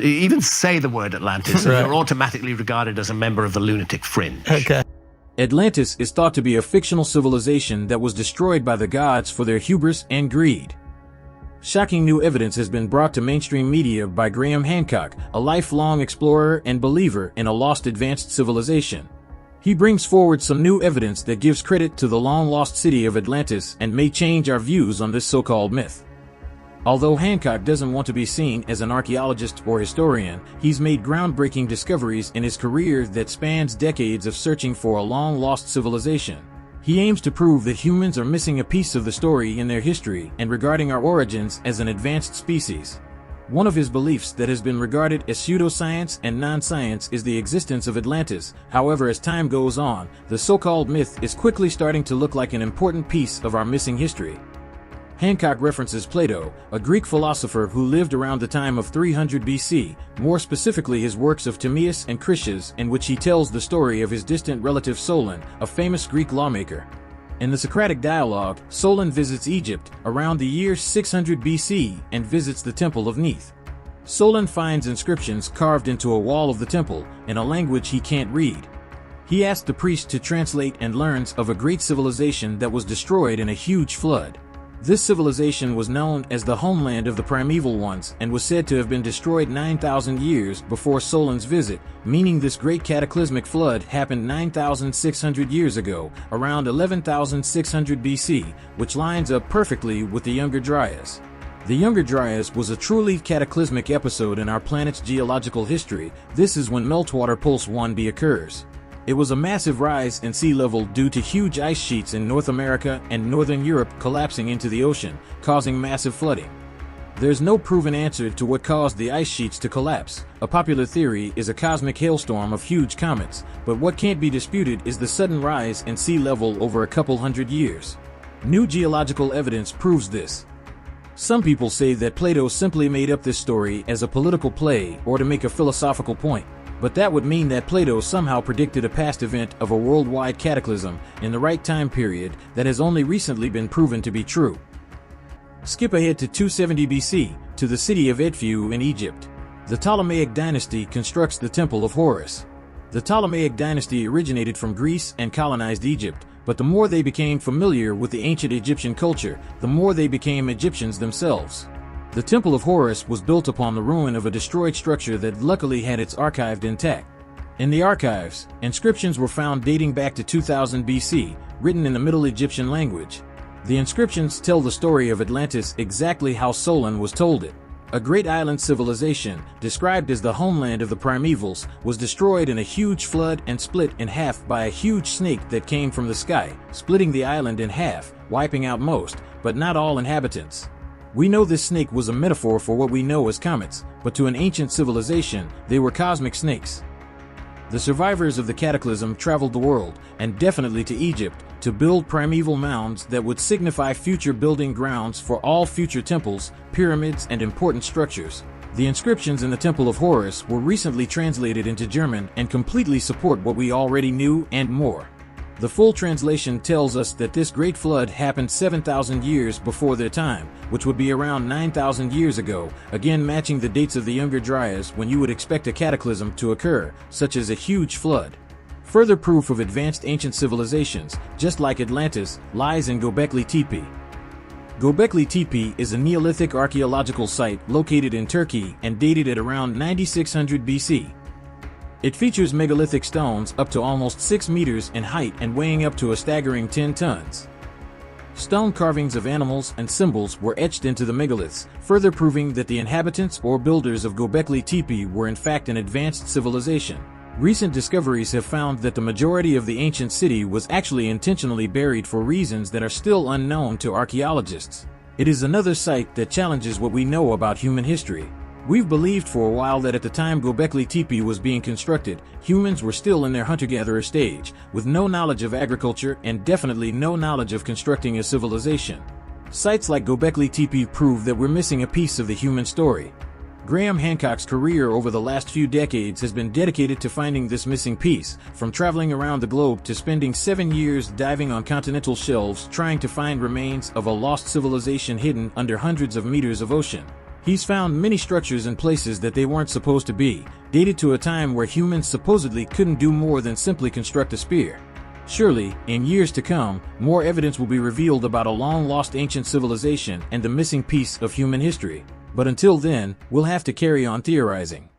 Even say the word Atlantis, and Right. you're automatically regarded as a member of the lunatic fringe. Okay. Atlantis is thought to be a fictional civilization that was destroyed by the gods for their hubris and greed. Shocking new evidence has been brought to mainstream media by Graham Hancock, a lifelong explorer and believer in a lost advanced civilization. He brings forward some new evidence that gives credit to the long-lost city of Atlantis and may change our views on this so-called myth. Although Hancock doesn't want to be seen as an archaeologist or historian, he's made groundbreaking discoveries in his career that spans decades of searching for a long-lost civilization. He aims to prove that humans are missing a piece of the story in their history and regarding our origins as an advanced species. One of his beliefs that has been regarded as pseudoscience and non-science is the existence of Atlantis. However, as time goes on, the so-called myth is quickly starting to look like an important piece of our missing history. Hancock references Plato, a Greek philosopher who lived around the time of 300 BC, more specifically his works of Timaeus and Critias, in which he tells the story of his distant relative Solon, a famous Greek lawmaker. In the Socratic dialogue, Solon visits Egypt around the year 600 BC and visits the Temple of Neith. Solon finds inscriptions carved into a wall of the temple in a language he can't read. He asks the priest to translate and learns of a great civilization that was destroyed in a huge flood. This civilization was known as the homeland of the primeval ones and was said to have been destroyed 9,000 years before Solon's visit, meaning this great cataclysmic flood happened 9,600 years ago, around 11,600 BC, which lines up perfectly with the Younger Dryas. The Younger Dryas was a truly cataclysmic episode in our planet's geological history. This is when meltwater pulse 1b occurs. It was a massive rise in sea level due to huge ice sheets in North America and Northern Europe collapsing into the ocean, causing massive flooding. There's no proven answer to what caused the ice sheets to collapse. A popular theory is a cosmic hailstorm of huge comets, but what can't be disputed is the sudden rise in sea level over a couple hundred years. New geological evidence proves this. Some people say that Plato simply made up this story as a political play or to make a philosophical point. But that would mean that Plato somehow predicted a past event of a worldwide cataclysm in the right time period that has only recently been proven to be true. Skip ahead to 270 BC, to the city of Edfu in Egypt. The Ptolemaic dynasty constructs the Temple of Horus. The Ptolemaic dynasty originated from Greece and colonized Egypt, but the more they became familiar with the ancient Egyptian culture, the more they became Egyptians themselves. The Temple of Horus was built upon the ruin of a destroyed structure that luckily had its archived intact. In the archives, inscriptions were found dating back to 2000 BC, written in the Middle Egyptian language. The inscriptions tell the story of Atlantis exactly how Solon was told it. A great island civilization, described as the homeland of the primevals, was destroyed in a huge flood and split in half by a huge snake that came from the sky, splitting the island in half, wiping out most, but not all inhabitants. We know this snake was a metaphor for what we know as comets, but to an ancient civilization, they were cosmic snakes. The survivors of the cataclysm traveled the world, and definitely to Egypt, to build primeval mounds that would signify future building grounds for all future temples, pyramids, and important structures. The inscriptions in the Temple of Horus were recently translated into German and completely support what we already knew and more. The full translation tells us that this great flood happened 7,000 years before their time, which would be around 9,000 years ago, again matching the dates of the Younger Dryas when you would expect a cataclysm to occur, such as a huge flood. Further proof of advanced ancient civilizations, just like Atlantis, lies in GOBEKLI TEPE. GOBEKLI TEPE is a Neolithic archaeological site located in Turkey and dated at around 9600 BC. It features megalithic stones up to almost 6 meters in height and weighing up to a staggering 10 tons. Stone carvings of animals and symbols were etched into the megaliths, further proving that the inhabitants or builders of GOBEKLI TEPE were in fact an advanced civilization. Recent discoveries have found that the majority of the ancient city was actually intentionally buried for reasons that are still unknown to archaeologists. It is another site that challenges what we know about human history. We've believed for a while that at the time GOBEKLI TEPE was being constructed, humans were still in their hunter-gatherer stage, with no knowledge of agriculture and definitely no knowledge of constructing a civilization. Sites like GOBEKLI TEPE prove that we're missing a piece of the human story. Graham Hancock's career over the last few decades has been dedicated to finding this missing piece, from traveling around the globe to spending 7 years diving on continental shelves trying to find remains of a lost civilization hidden under hundreds of meters of ocean. He's found many structures in places that they weren't supposed to be, dated to a time where humans supposedly couldn't do more than simply construct a spear. Surely, in years to come, more evidence will be revealed about a long-lost ancient civilization and the missing piece of human history. But until then, we'll have to carry on theorizing.